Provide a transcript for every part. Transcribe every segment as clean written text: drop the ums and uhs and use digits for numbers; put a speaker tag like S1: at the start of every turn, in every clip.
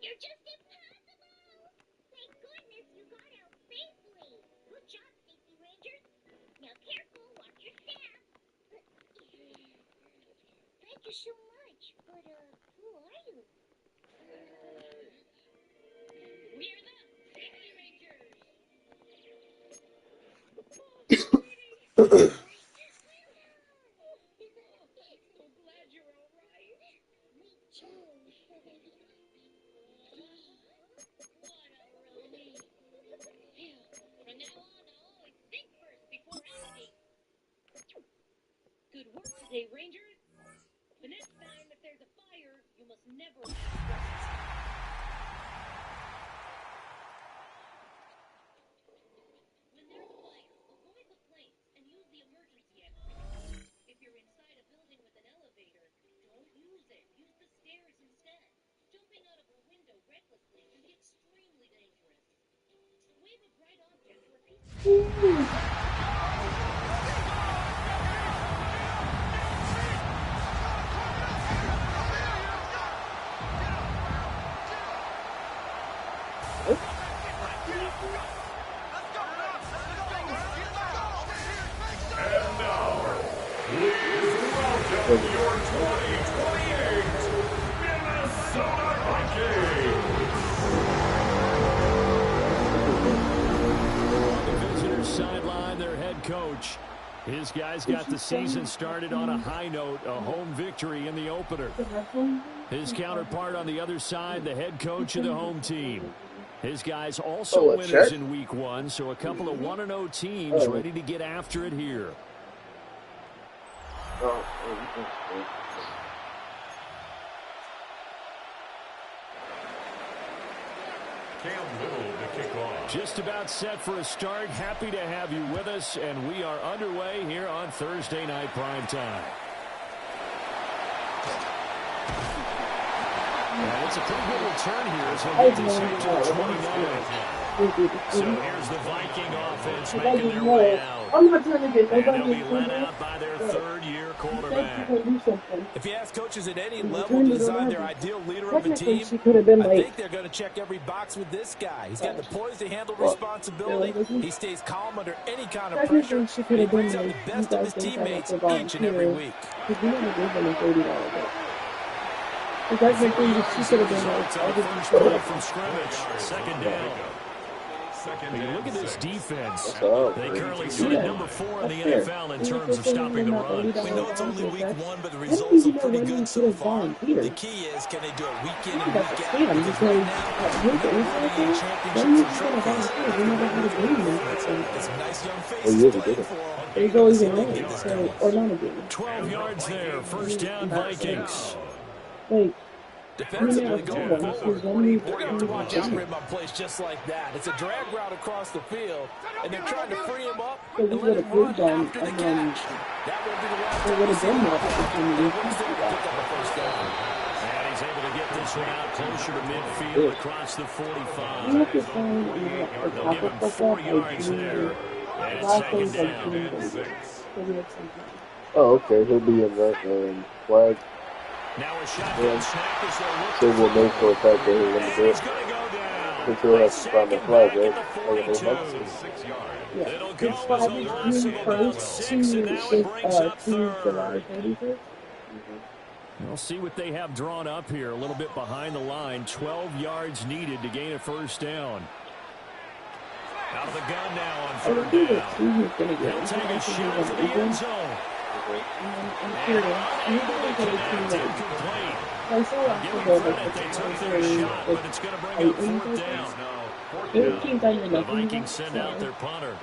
S1: You're just impossible! Thank goodness you got out safely. Good job, Safety Rangers. Now careful, watch your step. Thank you so much, but who are you? We're the Safety Rangers. So glad you're all right. Me too. What a relief. From now on, I'll always think first before acting. Good work today, Rangers. The next time if there's a fire, you must never ask first. When there's a fire, avoid the flames and use the emergency exit. If you're inside a building with an elevator, don't use it. Use the stairs instead. Jumping out of a window recklessly can be extremely dangerous. Wave a bright object or a piece of...
S2: Your 2028 Minnesota Vikings.
S3: On the visitors' sideline, their head coach. His guys got the season started on a high note, a home victory in the opener. His counterpart on the other side, the head coach of the home team. His guys also winners in week 1, so a couple of 1-0 teams ready to get after it here. Just about set for a start. Happy to have you with us, and we are underway here on Thursday Night Primetime. And it's a pretty good return here as he'll get this here to the 29. So here's the Viking offense making their way out. And they'll be led out by their third-year quarterback.
S4: If you ask coaches at any level to design their ideal leader of a team, I think they're going to check every box with this guy. He's got the poise to handle responsibility. He stays calm under any kind of pressure. And he brings out the best of his teammates each and every week.
S3: From scrimmage, second down. Look at this defense. They currently sit at number 4 in the NFL in terms of stopping the run.
S4: We know it's only week 1, but the results are pretty good so far. The key is, can they do it week in and week out? Because right now, they're winning championships and trophies. It's a nice young face to play for.
S3: 12 yards there, first down Vikings.
S4: Defensively going forward, pretty important to watch out for him on plays just like that. It's a drag route across the field, and they're trying to free him up and let him run after the catch. That will be the last time we see him. Wednesday will pick up a first down.
S3: And he's able to get this one out closer to midfield across the 45. They'll give him 4 yards there. And second down.
S5: Oh, okay. He'll be in that flag.
S3: Now a shotgun snap as they'll look.
S5: So we'll make for a fact that he's going to do it. Since he'll have to find the flag, right?
S3: It'll go as a loss of about 6, and now it brings up third. We'll see what they have drawn up here. A little bit behind the line. 12 yards needed to gain a first down. Out of the gun now on third down. He'll take a shot for the end zone. They took their shot, but it's going to bring up fourth down. The Vikings send out their punter.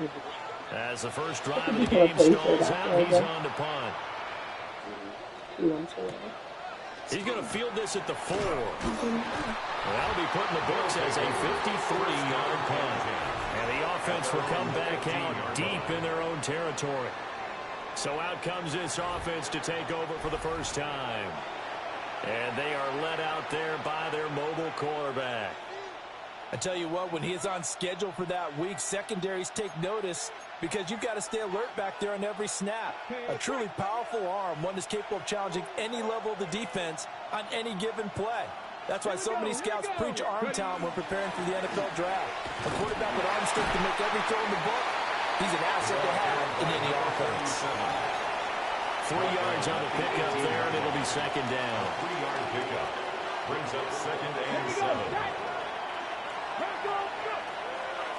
S3: As the first drive of the game stalls out, he's on to punt. He's going to field this at the 4. That'll be put in the books as a 53-yard punt. And the offense will come back out deep in their own territory. So out comes this offense to take over for the first time. And they are led out there by their mobile quarterback.
S4: I tell you what, when he is on schedule for that week, secondaries take notice because you've got to stay alert back there on every snap. A truly powerful arm, one that's capable of challenging any level of the defense on any given play. That's why so many scouts preach arm talent when preparing for the NFL draft. A quarterback with arm strength to make every throw in the book, he's an asset to have in any offense.
S3: 3 yards on the pickup there, and it'll be second down.
S2: 3-yard pickup brings up second and 7.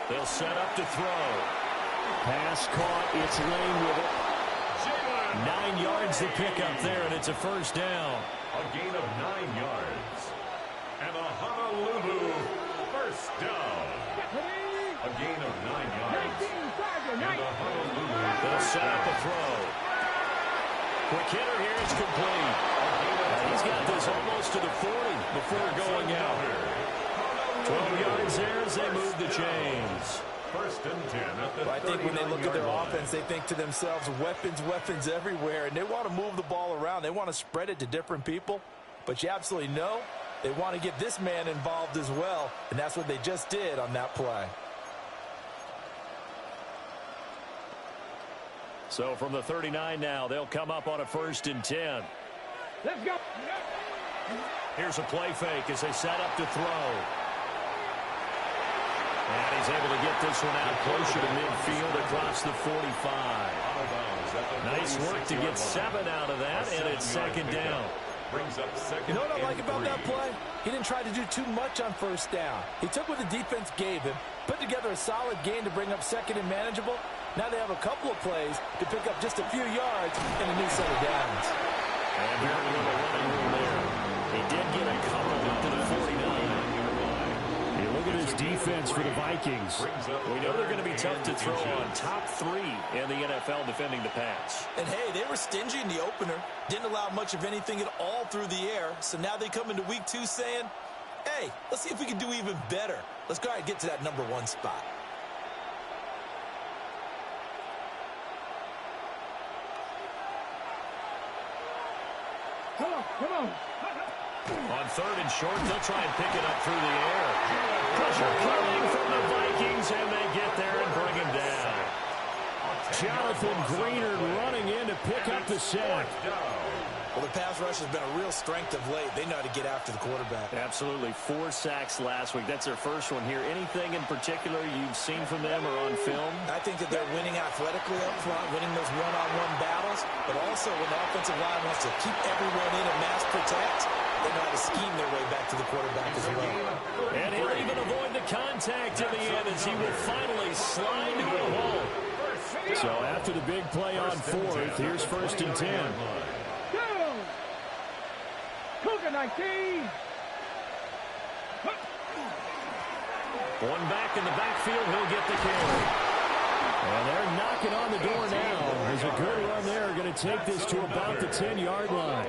S3: They'll set up to throw. Pass caught. It's Lane with it. 9 yards the pickup there, and it's a first down.
S2: A gain of 9 yards. And a Honolulu first down. A gain of 9 yards. And a Honolulu.
S3: They'll set up a throw. Quick hitter here. It's complete. He's got this almost to the 40 before going out. 12 yards there as they move the chains.
S2: First and 10 at the
S4: I think when they look at their offense, they think to themselves, weapons, weapons everywhere, and they want to move the ball around. They want to spread it to different people, but you absolutely know they want to get this man involved as well, and that's what they just did on that play.
S3: So from the 39 now, they'll come up on a first and 10.
S6: Let's go.
S3: Here's a play fake as they set up to throw. And he's able to get this one out closer to midfield across the 45. Nice work to get 7 out of that, and it's second down.
S2: Brings up second.
S4: You know what I like about
S2: 3.
S4: that play? He didn't try to do too much on first down. He took what the defense gave him, put together a solid gain to bring up second and manageable. Now they have a couple of plays to pick up just a few yards and a new set of downs.
S3: And very little running room there. He did get a couple up to the 49. You look at his defense for the Vikings. We know they're going to be tough to throw on. Top 3 in the NFL defending the pass.
S4: And hey, they were stingy in the opener. Didn't allow much of anything at all through the air. So now they come into week 2 saying, hey, let's see if we can do even better. Let's go ahead and get to that number 1 spot.
S6: Come on.
S3: On 3rd and short, they'll try and pick it up through the air. Pressure coming from the Vikings, and they get there and bring him down. Jonathan Greenard running in to pick up the sack.
S4: Well, the pass rush has been a real strength of late. They know how to get after the quarterback.
S3: Absolutely. 4 sacks last week. That's their first one here. Anything in particular you've seen from them or on film?
S4: I think that they're winning athletically up front, winning those one-on-one battles, but also when the offensive line wants to keep everyone in and mass protect, they know how to scheme their way back to the quarterback as well.
S3: And he'll even avoid the contact in the end as he will finally slide to a hole. So after the big play on 4th, here's 1st and 10.
S6: Cougar 19.
S3: One back in the backfield, he'll get the carry. And they're knocking on the door now. There's a good run there, going to take this to about the 10-yard line.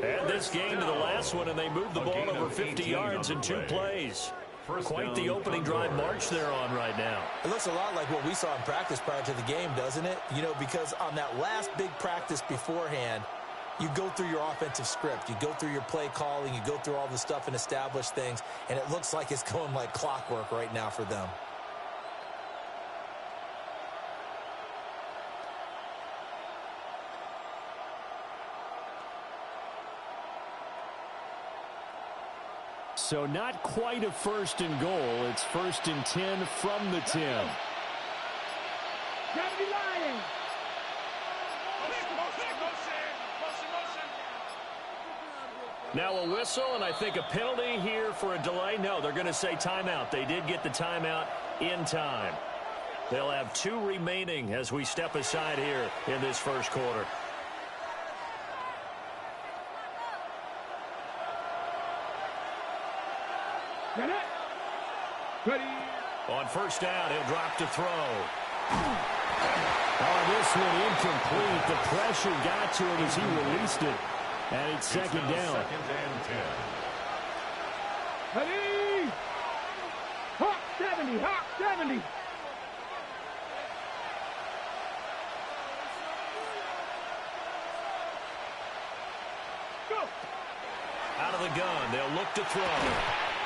S3: And this game to the last one, and they moved the ball over 50 yards in 2 plays. Quite the opening drive march they're on right now.
S4: It looks a lot like what we saw in practice prior to the game, doesn't it? You know, because on that last big practice beforehand, you go through your offensive script. You go through your play calling. You go through all the stuff and establish things. And it looks like it's going like clockwork right now for them.
S3: So not quite a 1st and goal. It's 1st and 10 from the 10.
S6: Lions.
S3: Now a whistle, and I think a penalty here for a delay. No, they're going to say timeout. They did get the timeout in time. They'll have 2 remaining as we step aside here in this first quarter.
S6: Ready.
S3: On 1st down, he'll drop to throw. Oh, this one incomplete. The pressure got to him as he released it. And it's second down.
S2: 2nd and 10.
S6: Ready. Hawk 70. Hawk 70. Go.
S3: Out of the gun, they'll look to throw.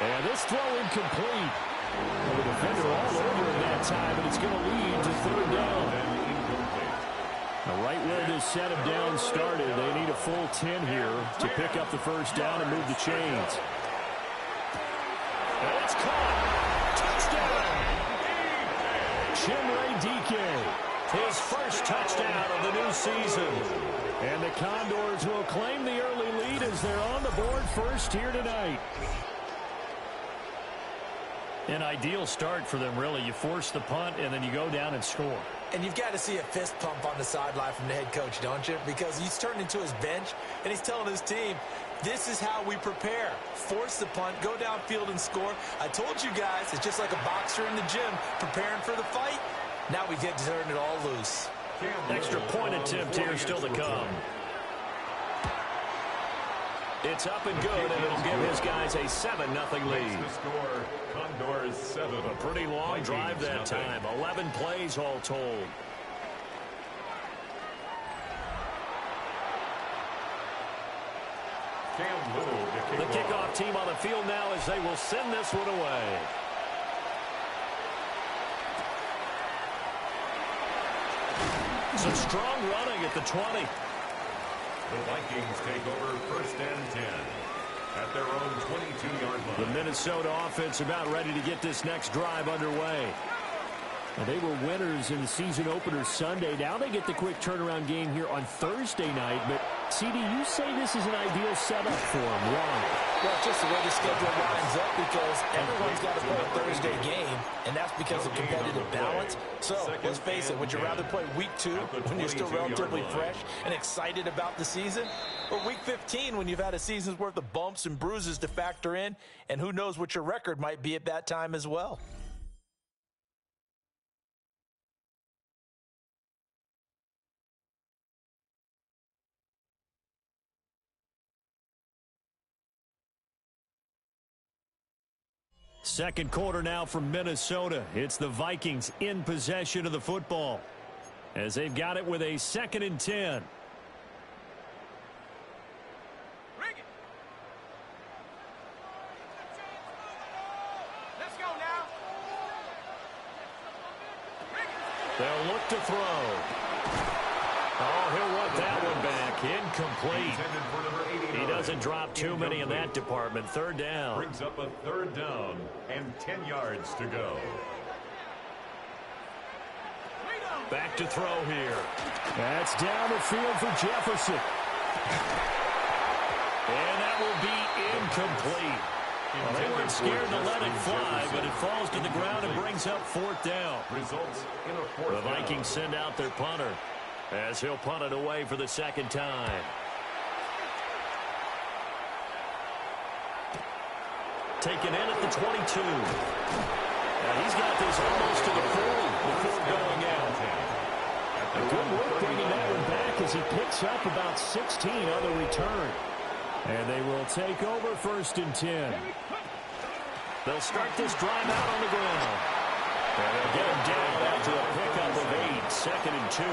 S3: And this throw incomplete. Well, the defender all over him that time, and it's going to lead to 3rd down. Now, right where this set of downs started, they need a full 10 here to pick up the first down and move the chains. caught. Touchdown. Chinray DK. His first touchdown of the new season. And the Condors will claim the early lead as they're on the board first here tonight. An ideal start for them, really. You force the punt, and then you go down and score.
S4: And you've got to see a fist pump on the sideline from the head coach, don't you? Because he's turned into his bench, and he's telling his team, this is how we prepare. Force the punt, go downfield and score. I told you guys, it's just like a boxer in the gym preparing for the fight. Now we get to turn it all loose.
S3: Extra point attempt here still to come. It's up and good, and it'll give his guys a 7-0 lead.
S2: The score, Condors 7.
S3: A pretty long drive that time. 11 plays all told. The kickoff team on the field now as they will send this one away. Some strong running at the 20.
S2: The Vikings take over first and 10 at their own 22-yard line.
S3: The Minnesota offense about ready to get this next drive underway. Now, they were winners in the season opener Sunday. Now they get the quick turnaround game here on Thursday night. But, CD, you say this is an ideal setup for them. Why?
S4: Well, just the way the schedule lines up, because everyone's got to play a Thursday game, and that's because of competitive balance. So, let's face it, would you rather play week 2 when you're still relatively fresh and excited about the season, or week 15 when you've had a season's worth of bumps and bruises to factor in, and who knows what your record might be at that time as well?
S3: Second quarter now from Minnesota. It's the Vikings in possession of the football as they've got it with a 2nd and 10.
S6: Let's go now.
S3: They'll look to throw. Oh, he'll want that one back. Incomplete. He doesn't drop too many in that department. 3rd down.
S2: Brings up a 3rd down and 10 yards to go.
S3: Back to throw here. That's down the field for Jefferson. And that will be incomplete. Well, they weren't scared to let it fly, but it falls to the ground and brings up 4th down.
S2: Results in a 4th down.
S3: The Vikings send out their punter as he'll punt it away for the 2nd time. Taken in at the 22. Now he's got this almost to the 40 before going out. A good work bringing that one back as he picks up about 16 on the return. And they will take over 1st and 10. They'll start this drive out on the ground. And they'll get him down after a pickup of 8. 2nd and 2.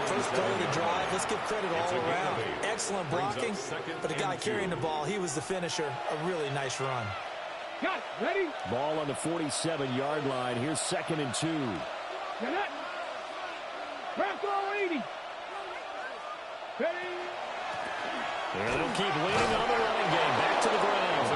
S4: First play of the drive, let's give credit all around. Excellent blocking, but the guy carrying the ball, he was the finisher. A really nice run.
S6: Got it. Ready?
S3: Ball on the 47-yard line. Here's 2nd and 2.
S6: Get it. Grab throw 80. Ready?
S3: And they'll keep leaning on the running game. Back to the ground.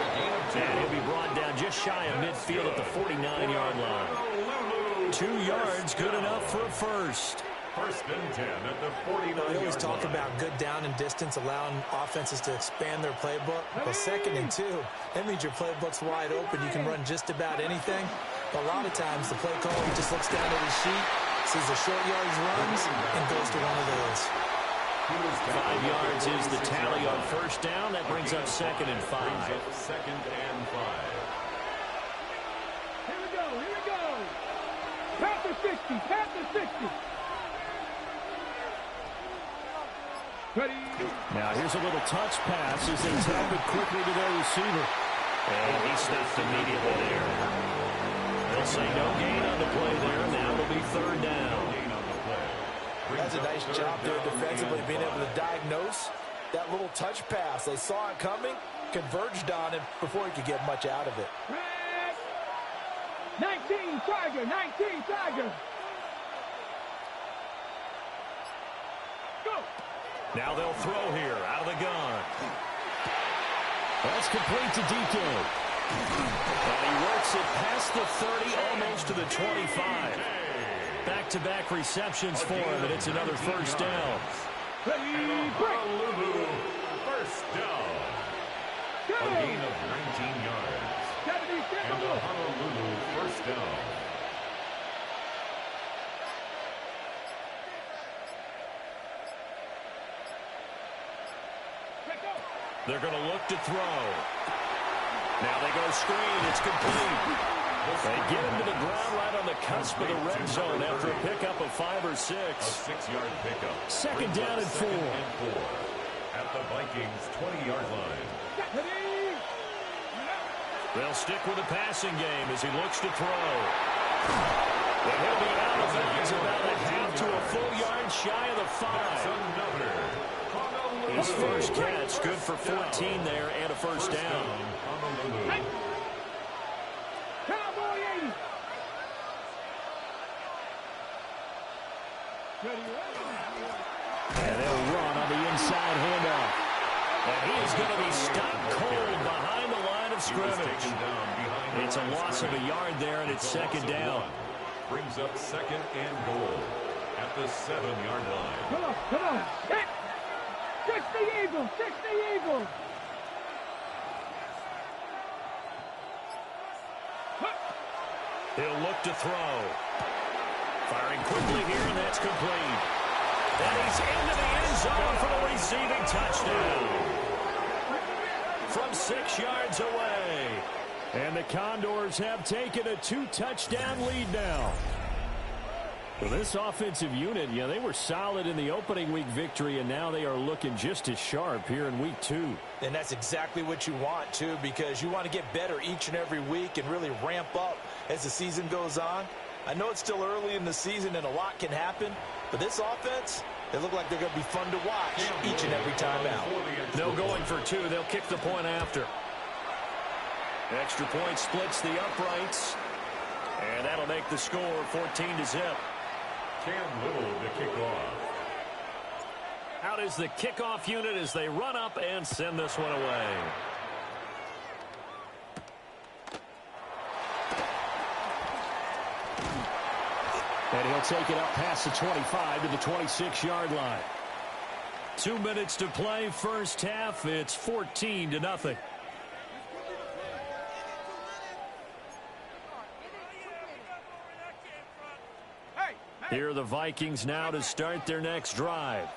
S3: And he'll be brought down just shy of midfield at the 49-yard line. 2 yards, good enough for a first.
S2: 1st and 10 at the 49-yard line.
S4: We always talk about good down and distance, allowing offenses to expand their playbook. Well, 2nd and 2, that means your playbook's wide open. You can run just about anything. But a lot of times, the play caller just looks down at his sheet, sees the short yards runs, and goes to one of those.
S3: 5 yards is the tally on 1st down. That brings up 2nd and 5.
S2: Brings up 2nd and 5.
S6: Here we go. Here we go. Pass the 60. Pass the 60. Ready?
S3: Now here's a little touch pass as they tap it quickly to their receiver. And he snapped immediately there. They'll say no gain on the play there. Now it'll be 3rd down.
S4: That's a nice job there defensively, being able to diagnose that little touch pass. They saw it coming, converged on him before he could get much out of it.
S6: 19 Tiger, 19 Tiger. Go.
S3: Now they'll throw here out of the gun. That's complete to DK. And he works it past the 30, almost to the 25. Back-to-back receptions for him, and it's another first down.
S2: And Honolulu first down. A gain of 19 yards. And a Honolulu first down.
S3: They're going to look to throw. Now they go screen. It's complete. They get him to the ground right on the cusp of the red zone after a pickup of 5 or 6.
S2: A 6-yard pickup.
S3: Second down and 4.
S2: At the Vikings 20-yard line.
S3: They'll stick with the passing game as he looks to throw. And he'll be out of bounds about a half to a full yard shy of the 5. His first catch, good for 14 there and a first down. And they'll run on the inside handoff. And he is going to be stopped cold behind the line of scrimmage. It's a loss of a yard there, and it's second down.
S2: Brings up second and goal at the 7-yard line.
S6: Come on, come on. Hit! 60 Eagles, 60 Eagles.
S3: He'll look to throw. Firing quickly here, and that's complete. And he's into the end zone for the receiving touchdown. From 6 yards away. And the Condors have taken a 2-touchdown lead now. Well, this offensive unit, yeah, they were solid in the opening week victory, and now they are looking just as sharp here in week 2.
S4: And that's exactly what you want, too, because you want to get better each and every week and really ramp up as the season goes on. I know it's still early in the season and a lot can happen, but this offense, they look like they're going to be fun to watch each and every time out.
S3: No going for 2. They'll kick the point after. Extra point splits the uprights, and that'll make the score 14-0.
S2: Cam Little to kick off.
S3: Out is the kickoff unit as they run up and send this one away. And he'll take it up past the 25 to the 26-yard line. 2 minutes to play, first half. It's 14-0. Here are the Vikings now to start their next drive.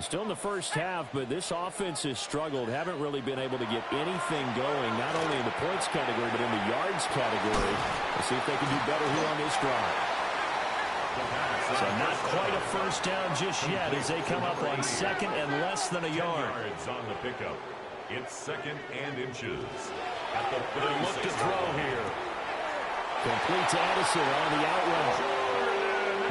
S3: Still in the first half, but this offense has struggled. Haven't really been able to get anything going, not only in the points category, but in the yards category. We'll see if they can do better here on this drive. So not quite a first down just yet as they come up on second and less than a yard.
S2: On the pickup. It's second and inches. At the
S3: They look to throw here. Complete to Addison on the out route.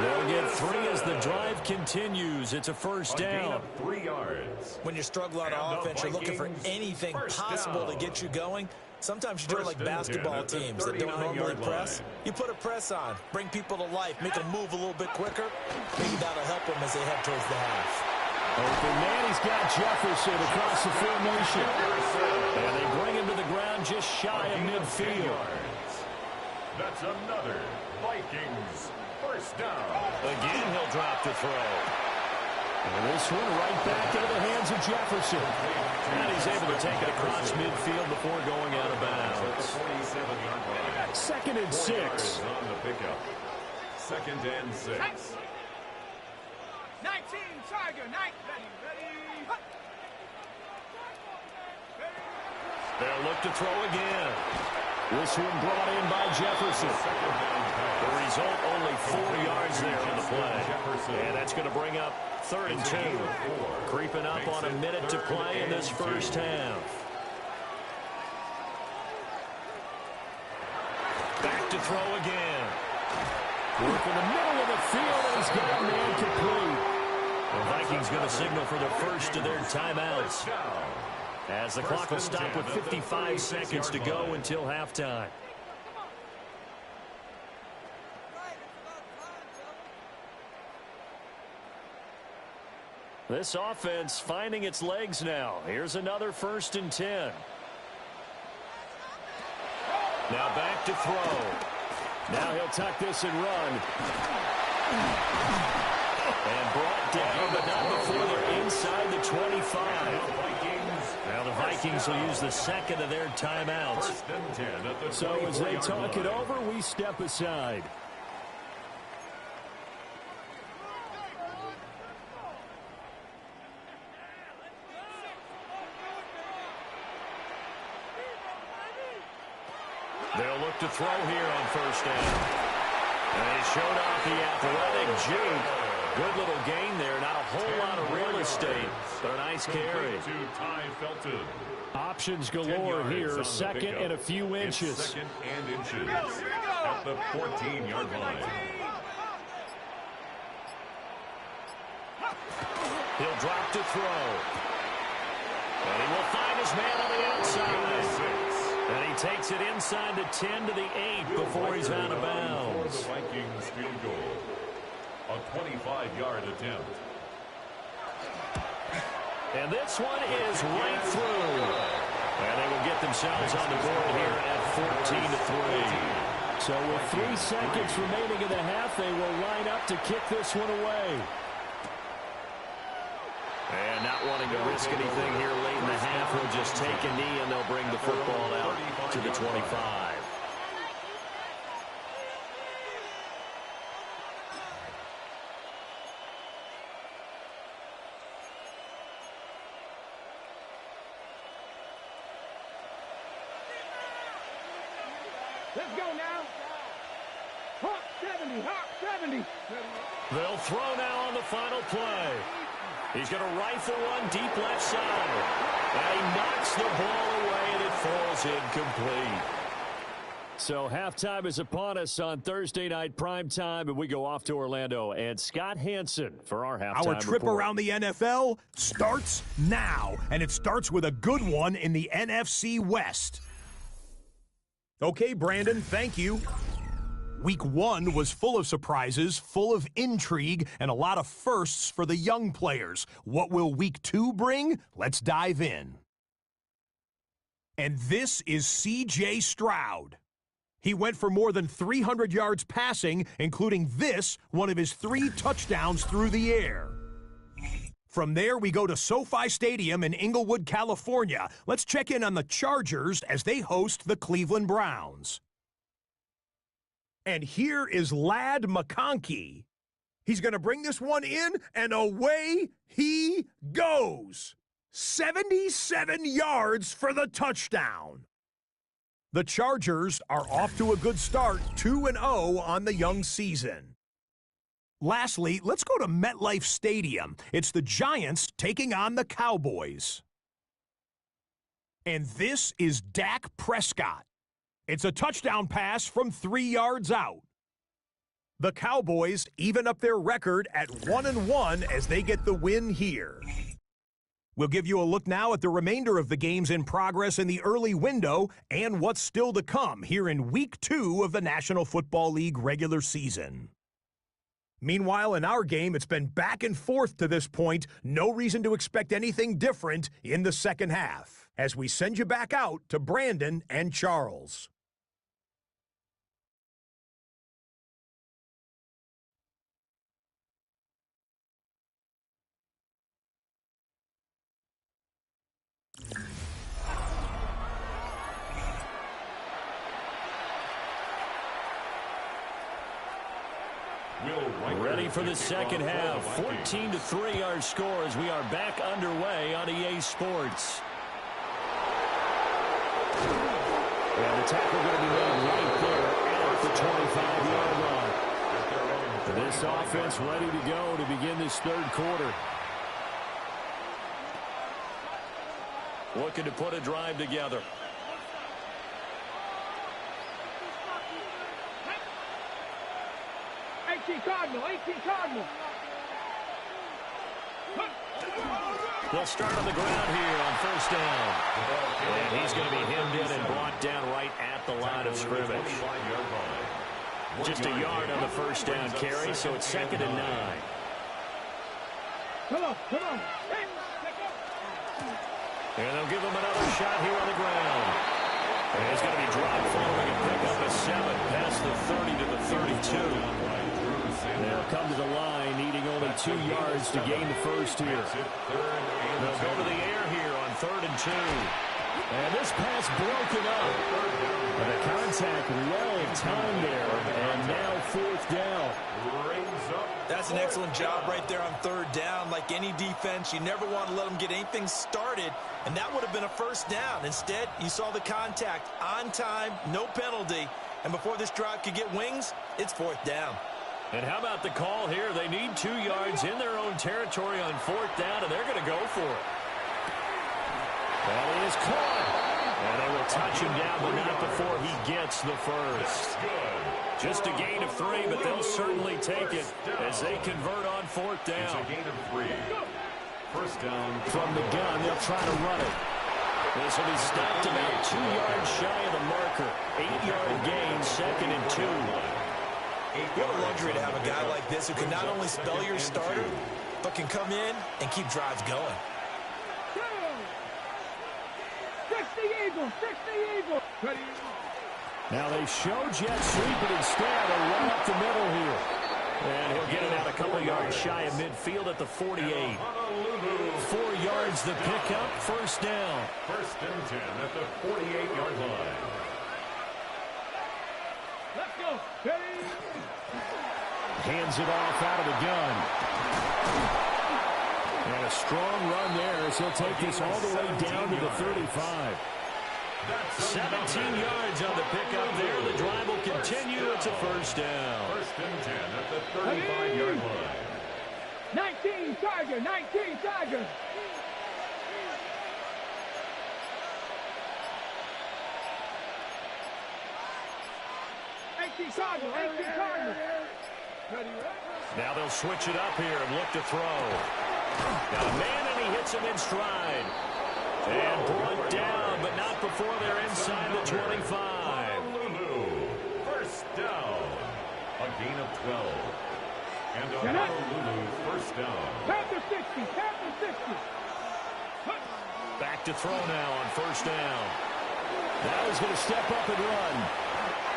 S3: They'll get 3 as the drive continues. It's a first down.
S2: 3 yards.
S4: When you struggle on offense, you're looking for anything possible to get you going. Sometimes you do it like basketball teams that don't normally press. You put a press on, bring people to life, make them move a little bit quicker. Maybe that'll help them as they head towards the half.
S3: Open man, he's got Jefferson across the formation. And they bring him to the ground just shy of midfield.
S2: That's another Vikings first down.
S3: Again, he'll drop to throw. And this one right back into the hands of Jefferson. And he's able to take it across midfield before going out of bounds. Second and 6.
S2: On the pickup. Second and 6.
S6: 19, Tiger, 9, ready.
S3: They'll look to throw again. This one brought in by Jefferson. The result, only 4 yards there on the play. And that's going to bring up 3rd and 2. Creeping up on a minute to play in this first half. Back to throw again. Work in the middle of the field, and he's got a man complete. The Vikings going to signal for the first of their timeouts, as the clock will stop with 55 seconds to go until halftime. This offense finding its legs now. Here's another 1st and 10. Now back to throw. Now he'll tuck this and run. And brought down, but not before they're inside the 25. Now the Vikings will use the second of their timeouts. So as they talk it over, we step aside. They'll look to throw here on first down. And they showed off the athletic juke. Good little gain there. Not a whole lot of real estate, but a nice carry. Options galore here. Second and a few inches.
S2: Second and inches at the 14-yard line.
S3: He'll drop to throw. And he will find his man on the outside. And he takes it inside the 10 to the 8 before he's out of bounds.
S2: The Vikings field goal. A 25-yard attempt.
S3: And this one is right through. And they will get themselves on the board here at 14 to 3. So with 3 seconds remaining in the half, they will line up to kick this one away. And not wanting to risk anything here late in the half, he'll just take a knee and they'll bring the football out to the 25.
S6: Let's go now. Hawk 70, Hawk 70.
S3: They'll throw now on the final play. He's going to rifle one deep left side. And he knocks the ball away, and it falls incomplete. So halftime is upon us on Thursday night primetime, and we go off to Orlando. And Scott Hansen for our halftime
S7: Our trip
S3: report.
S7: around the NFL starts now, and it starts with a good one in the NFC West. Okay, Brandon, thank you. Week 1 was full of surprises, full of intrigue, and a lot of firsts for the young players. What will Week 2 bring? Let's dive in. And this is C.J. Stroud. He went for more than 300 yards passing, including this, one of his 3 touchdowns through the air. From there, we go to SoFi Stadium in Inglewood, California. Let's check in on the Chargers as they host the Cleveland Browns. And here is Ladd McConkey. He's going to bring this one in, and away he goes. 77 yards for the touchdown. The Chargers are off to a good start, 2-0 on the young season. Lastly, let's go to MetLife Stadium. It's the Giants taking on the Cowboys. And this is Dak Prescott. It's a touchdown pass from 3 yards out. The Cowboys even up their record at 1-1 as they get the win here. We'll give you a look now at the remainder of the games in progress in the early window and what's still to come here in Week 2 of the National Football League regular season. Meanwhile, in our game, it's been back and forth to this point. No reason to expect anything different in the second half, as we send you back out to Brandon and Charles.
S3: Ready for the second half. 14-3 our score as we are back underway on EA Sports. And the tackle going to be made right there at the 25-yard line. This offense ready to go to begin this third quarter. Looking to put a drive together.
S6: 18 Cardinal, 18 Cardinal.
S3: They'll start on the ground here on first down. And he's going to be hemmed in and brought down right at the line of scrimmage. Just a yard on the first down carry, so it's 2nd and 9.
S6: Come on, come on.
S3: And they'll give him another shot here on the ground. And he's going to be dropped following a 2. They'll come to the line, needing only 2 yards to gain the first here. They'll go to the air here on 3rd and 2. And this pass broken up. And the contact well timed there. And now 4th down.
S4: That's an excellent job right there on 3rd down. Like any defense, you never want to let them get anything started. And that would have been a 1st down. Instead, you saw the contact on time, no penalty. And before this drive could get wings, it's 4th down.
S3: And how about the call here? They need 2 yards in their own territory on 4th down, and they're going to go for it. That is caught. And they will touch him down, but not before he gets the first. Just a gain of 3, but they'll certainly take it as they convert on 4th down.
S2: It's a gain of 3. 1st down.
S3: From the gun, they'll try to run it. This will be stopped about 2 yards shy of the marker. 8-yard gain, 2nd and 2.
S4: What a luxury to have a guy like this who can not only spell your starter, but can come in and keep drives going.
S6: Fix the Eagle! Fix the Eagle!
S3: Now they show jet sweep, but instead a run up the middle here. And he'll get it out a couple yards shy of midfield at the 48. 4 yards the pickup, 1st down.
S2: 1st and 10 at the 48-yard line.
S6: Let's go! Ready?
S3: Hands it off out of the gun. And a strong run there as he'll take this all the way down to the 35. 17 yards on the pickup there. The drive will continue. It's a 1st down.
S2: 1st and 10 at the 35-yard line.
S6: 19 Tiger! 19 Tiger!
S3: Now they'll switch it up here and look to throw. Got a man, and he hits him in stride. And brought down, but not before they're inside the 25.
S2: 1st down. A gain of 12. And a Honolulu 1st down.
S6: Panther 60! Panther 60!
S3: Back to throw now on 1st down. Now he's going to step up and run.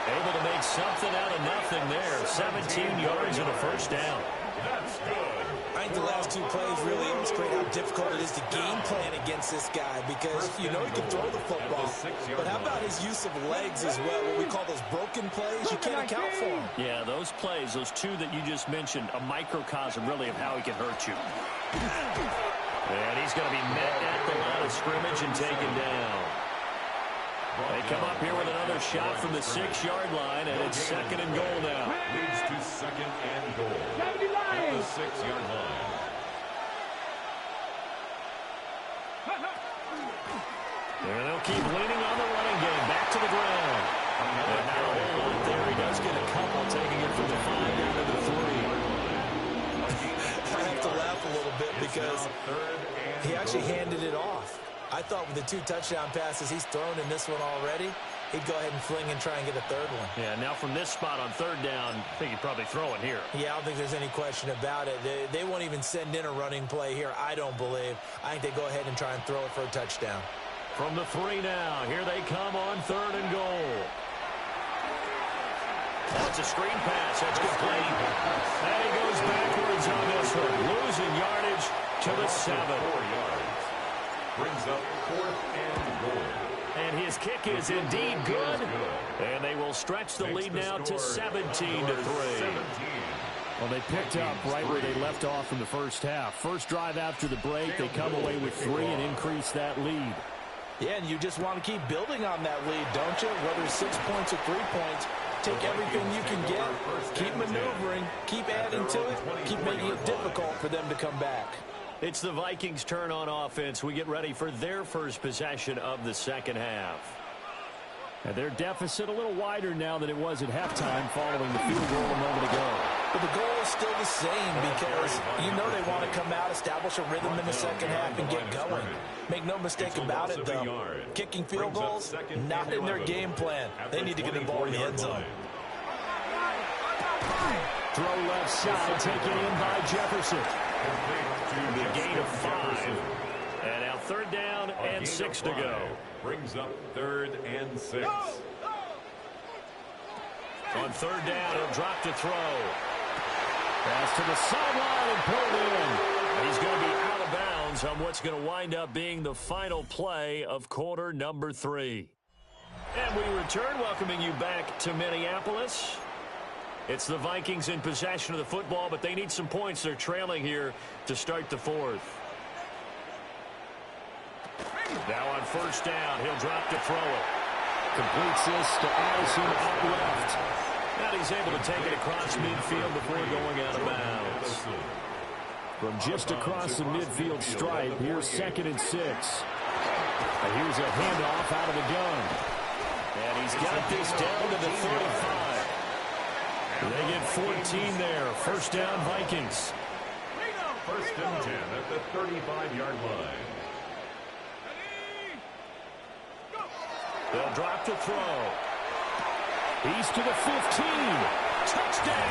S3: Able to make something out of nothing there. 17 yards and a 1st down.
S2: That's good.
S4: I think the last 2 plays really illustrate how difficult it is to game plan against this guy because you know he can throw the football. But how about his use of legs as well? What we call those broken plays, you can't account for them.
S3: Yeah, those plays, those 2 that you just mentioned, a microcosm really of how he can hurt you. And he's going to be met at the line of scrimmage and taken down. They come up here with another shot from the 6-yard line, and it's 2nd and goal now.
S2: Leads to 2nd and goal at the 6-yard line.
S3: And they'll keep leaning on the running game. Back to the ground. And not a whole lot there. He does get a couple, taking it from the 5 down to the 3.
S4: I have to laugh a little bit because he actually handed it off. I thought with the 2 touchdown passes he's thrown in this one already, he'd go ahead and fling and try and get a 3rd one.
S3: Yeah, now from this spot on 3rd down, I think he'd probably throw it here.
S4: Yeah, I don't think there's any question about it. They won't even send in a running play here, I don't believe. I think they go ahead and try and throw it for a touchdown.
S3: From the 3 now, here they come on 3rd and goal. Oh, it's a screen pass. That's complete. And he goes backwards on this one. Losing yardage to the 7.
S2: 4 yards. Brings up 4th and goal.
S3: And his kick is indeed good. And they will stretch the lead now to 17-3. Well, they picked up right where they left off in the first half. First drive after the break, they come away with 3 and increase that lead.
S4: Yeah, and you just want to keep building on that lead, don't you? Whether it's 6 points or 3 points, take everything you can get, keep maneuvering, keep adding to it, keep making it difficult for them to come back.
S3: It's the Vikings' turn on offense. We get ready for their first possession of the second half. And their deficit a little wider now than it was at halftime following the field goal a moment ago.
S4: But the goal is still the same because you know they want to come out, establish a rhythm in the second half, and get going. Make no mistake about it, though. Kicking field goals, not in their game plan. They need to get the ball in the end zone.
S3: Throw left side, taken in by Jefferson. The gain of 5. And now 3rd down and 6 to go.
S2: Brings up 3rd and 6.
S3: On third down, he'll drop to throw. Pass to the sideline and pulled in. He's going to be out of bounds on what's going to wind up being the final play of quarter number 3. And we return, welcoming you back to Minneapolis. It's the Vikings in possession of the football, but they need some points. They're trailing here to start the 4th. Now on first down, he'll drop to throw it. Completes this to Addison out left. And he's able to take it across midfield before going out of bounds. From just across the midfield stripe, here's 2nd and 6. And here's a handoff out of the gun. And he's got this down to the 35. They get 14 there. First down, Vikings.
S2: First and 10 at the 35-yard line.
S3: They'll drop to throw. He's to the 15. Touchdown,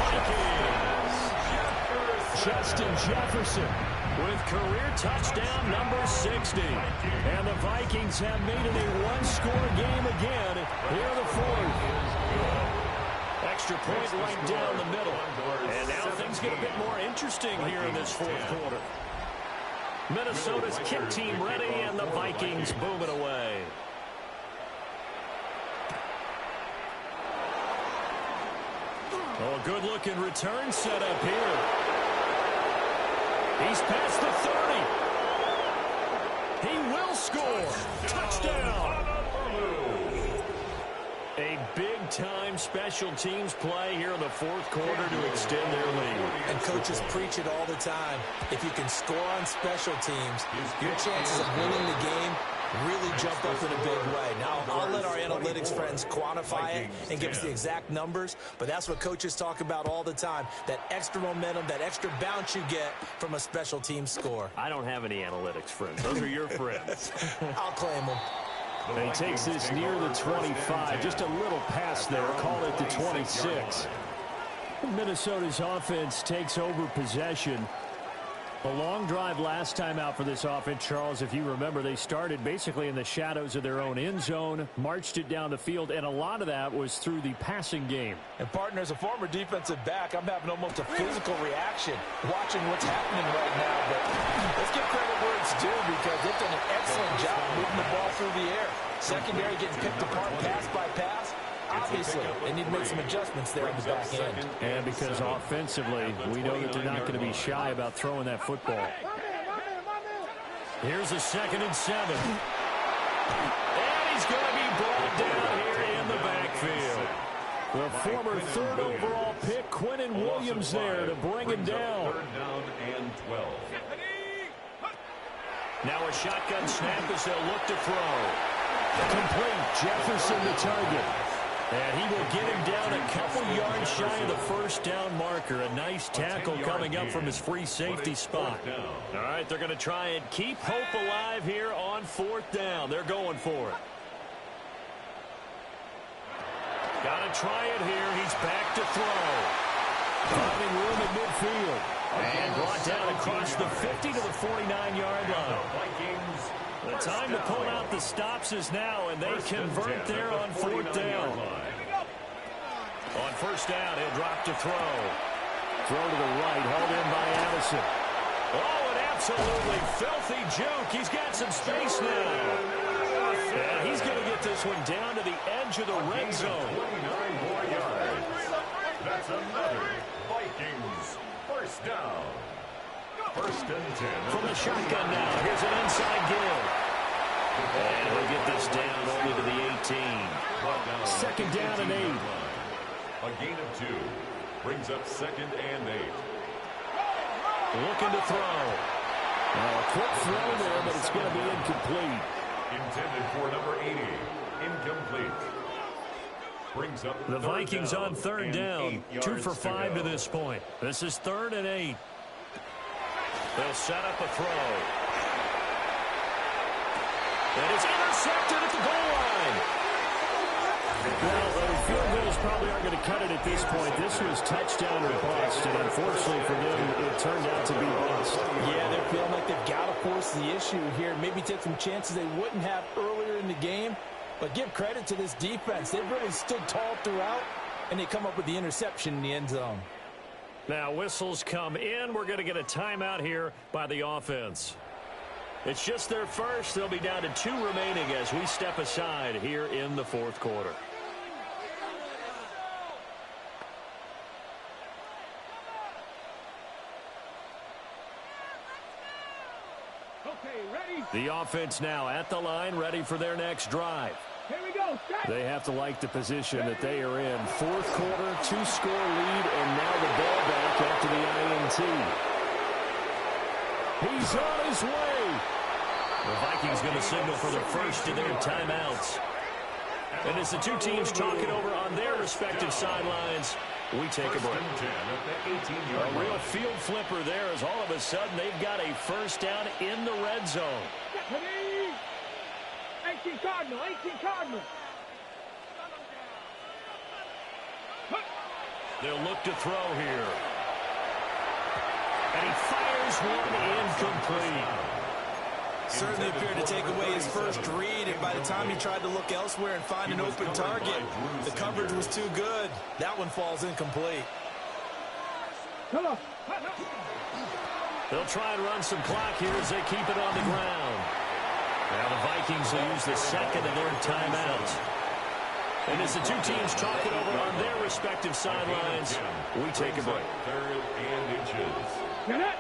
S3: Vikings. Justin Jefferson with career touchdown number 60. And the Vikings have made it a one-score game again here in the 4th. Extra point right down the middle. And now things get a bit more interesting here in this 4th quarter. Minnesota's kick team ready, and the Vikings booming away. Oh, good-looking return set up here. He's past the 30. He will score. Touchdown. A big-time special teams play here in the 4th quarter to extend their lead.
S4: And coaches preach it all the time. If you can score on special teams, your chances of winning the game really jump up in a big way. Now, I'll let our analytics friends quantify it and give us the exact numbers, but that's what coaches talk about all the time, that extra momentum, that extra bounce you get from a special team score.
S3: I don't have any analytics friends. Those are your friends.
S4: I'll claim them.
S3: And he takes this near the 25, just a little past there, call it the 26. Minnesota's offense takes over possession. A long drive last time out for this offense, Charles. If you remember, they started basically in the shadows of their own end zone, marched it down the field, and a lot of that was through the passing game.
S4: And, partner, as a former defensive back, I'm having almost a physical reaction watching what's happening right now. But let's give credit where it's due because they've done an excellent job moving the ball through the air. Secondary getting picked apart pass by pass. Obviously, they need to make some adjustments there on the back end.
S3: And because offensively, we know that they're not going to be shy about throwing that football. Here's a 2nd and 7. And he's going to be brought down here in the backfield. The former 3rd overall pick, Quinnen Williams, there to bring him down.
S2: 3rd down and 12.
S3: Now a shotgun snap as they'll look to throw. Complete. Jefferson the target. And he will get him down a couple yards shy of the first down marker. A nice tackle coming up from his free safety spot. All right, they're going to try and keep hope alive here on 4th down. They're going for it. Got to try it here. He's back to throw. Finding room at midfield. And brought down across the 50 to the 49-yard line. The time to pull out the stops is now, and they convert there on 4th down. On first down, he'll drop to throw. Throw to the right, hauled in by Addison. Oh, an absolutely filthy juke. He's got some space now. And he's going to get this one down to the edge of the red zone.
S2: 29 more yards. That's another Vikings first down. 1st and 10.
S3: From the shotgun now, here's an inside give. And he'll get this down only to the 18. 2nd down and 8.
S2: A gain of 2. Brings up 2nd and 8.
S3: Looking to throw. Now a quick throw there, but it's going to be incomplete.
S2: Intended for number 80. Incomplete. Brings up
S3: the Vikings on 3rd down. 2 for 5 to this point. This is 3rd and 8. They'll set up a throw. And it's intercepted at the goal line. Well, the field goals probably aren't going to cut it at this point. This was touchdown or bust, and unfortunately for them, it turned out to be bust.
S4: Yeah, they're feeling like they've got to force the issue here. Maybe take some chances they wouldn't have earlier in the game. But give credit to this defense. They've really stood tall throughout, and they come up with the interception in the end zone.
S3: Now whistles come in. We're going to get a timeout here by the offense. It's just their first. They'll be down to 2 remaining as we step aside here in the fourth quarter.
S6: Okay, ready?
S3: The offense now at the line, ready for their next drive.
S6: Here we go. Set.
S3: They have to like the position that they are in. Fourth quarter, 2-score lead, and now the ball back after the INT. He's on his way. The Vikings going to signal for the first of their timeouts. And as the two teams talk it over on their respective sidelines, we take a break. A real field flipper there as all of a sudden they've got a first down in the red zone.
S6: 18 Cardinal, 18 Cardinal.
S3: They'll look to throw here. And he fires one incomplete.
S4: Certainly appeared to take away his first read, and by the time he tried to look elsewhere and find an open target, the coverage was too good. That one falls incomplete.
S3: They'll try and run some clock here as they keep it on the ground. Now the Vikings will use the second of their timeouts. And as the two teams talk it over on their respective sidelines, we take a break.
S2: Third and inches.
S6: Get it.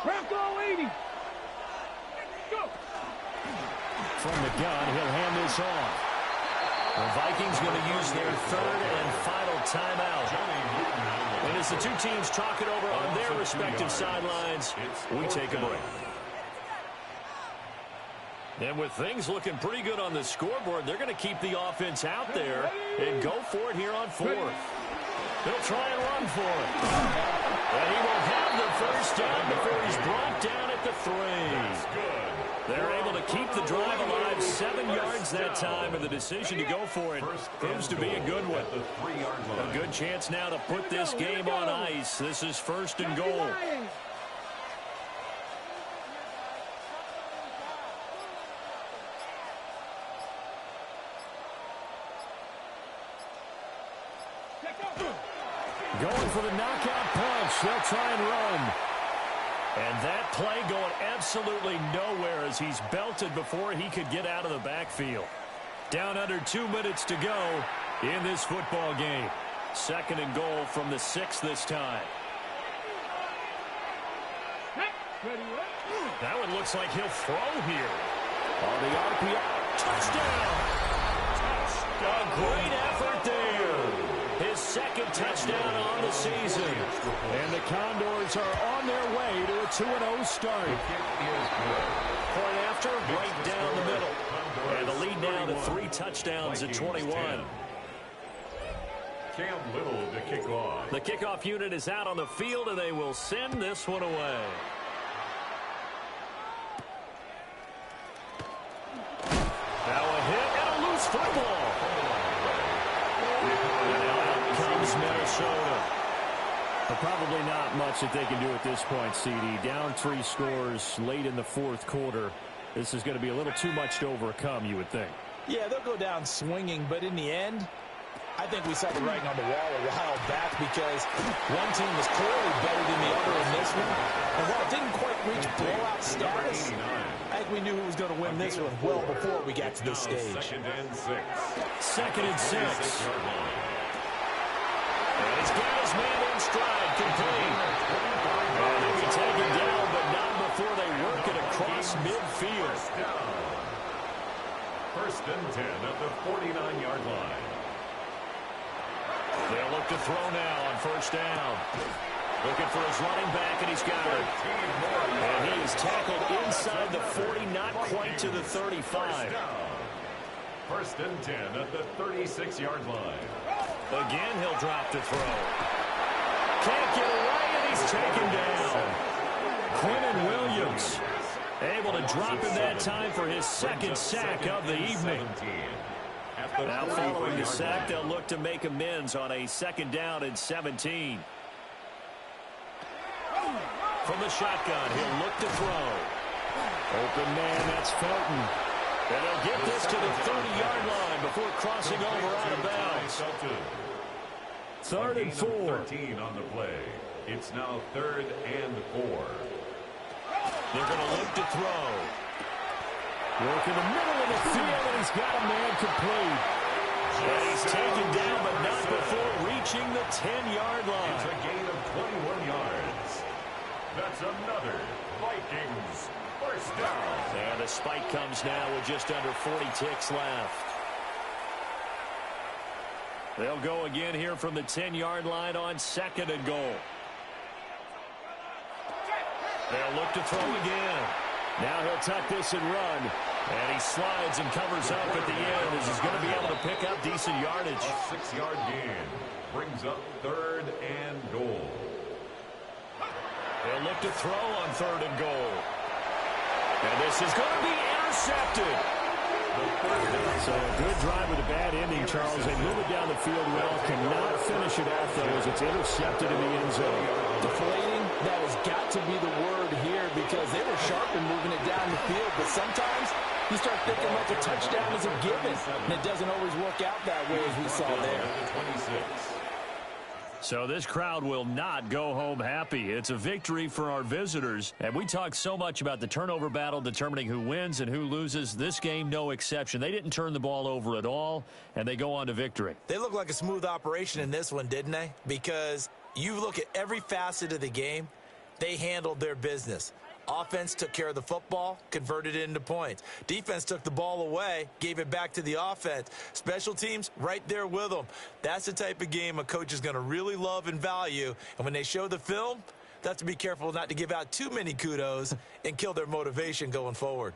S6: Bronco 80. Go.
S3: From the gun, he'll hand this off. The Vikings going to use their third and final timeout. And as the two teams talk it over on their respective sidelines, we take a break. And with things looking pretty good on the scoreboard, they're going to keep the offense out there and go for it here on fourth. They'll try and run for it. And he will have the first down before he's brought down at the 3. They're able to keep the drive alive, 7 yards that time, and the decision to go for it proves to be a good one. A good chance now to put this game on ice. This is first and goal. Going for the knockout punch. They'll try and run. And that play going absolutely nowhere as he's belted before he could get out of the backfield. Down under 2 minutes to go in this football game. Second and goal from the 6 this time. That one looks like he'll throw here. On the RPO. Touchdown! A great effort there. His second touchdown on the season. And the Condors are on their way to a 2-0 start. Point after, right down the middle. And the lead now to 3 touchdowns at 21.
S2: Cam Little to kick off.
S3: The kickoff unit is out on the field, and they will send this one away. Now a hit and a loose football. Minnesota. But probably not much that they can do at this point, CD. Down 3 scores late in the fourth quarter. This is going to be a little too much to overcome, you would think.
S4: Yeah, they'll go down swinging, but in the end, I think we saw the writing on the wall a while back because one team was clearly better than the other in this one. And while it didn't quite reach blowout status, I think we knew who was going to win this one well before we got to this stage.
S2: Second and 6.
S3: Second and 6. And he's got his man in stride, complete. And he'll be taken down, but not before they work it across midfield.
S2: First and 10 at the 49-yard line.
S3: They'll look to throw now on first down. Looking for his running back, and he's got it. And he is tackled inside the 40, not quite to the 35.
S2: First and 10 at the 36-yard line.
S3: Again, he'll drop to throw. Can't get away, and he's taken down. Quinton Williams able to drop him that time for his second sack of the evening. Now following the sack, they'll look to make amends on a second down and 17. From the shotgun, he'll look to throw. Open man, that's Felton. And they'll get this to the 30-yard line before crossing over out of bounds. 3rd and 4.
S2: 13 on the play. It's now 3rd and 4.
S3: They're going to look to throw. Work in the middle of the field, and he's got a man complete. And he's taken down, but not before reaching the 10-yard line.
S2: It's a gain of 21 yards. That's another Vikings first down.
S3: And the spike comes now with just under 40 ticks left. They'll go again here from the 10-yard line on 2nd and goal. They'll look to throw again. Now he'll tuck this and run. And he slides and covers up at the end as he's going to be able to pick up decent yardage.
S2: A 6-yard gain brings up 3rd and goal.
S3: They'll look to throw on 3rd and goal. And this is going to be intercepted. So a good drive with a bad ending, Charles. They move it down the field well. Cannot finish it off, though, as it's intercepted in the end zone.
S4: Deflating, that has got to be the word here because they were sharp in moving it down the field. But sometimes you start thinking like a touchdown is a given, and it doesn't always work out that way as we saw there.
S2: 26.
S3: So this crowd will not go home happy. It's a victory for our visitors. And we talked so much about the turnover battle determining who wins and who loses. This game, no exception. They didn't turn the ball over at all, and they go on to victory.
S4: They look like a smooth operation in this one, didn't they? Because you look at every facet of the game, they handled their business. Offense took care of the football, converted it into points. Defense took the ball away, gave it back to the offense. Special teams, right there with them. That's the type of game a coach is going to really love and value. And when they show the film, they have to be careful not to give out too many kudos and kill their motivation going forward.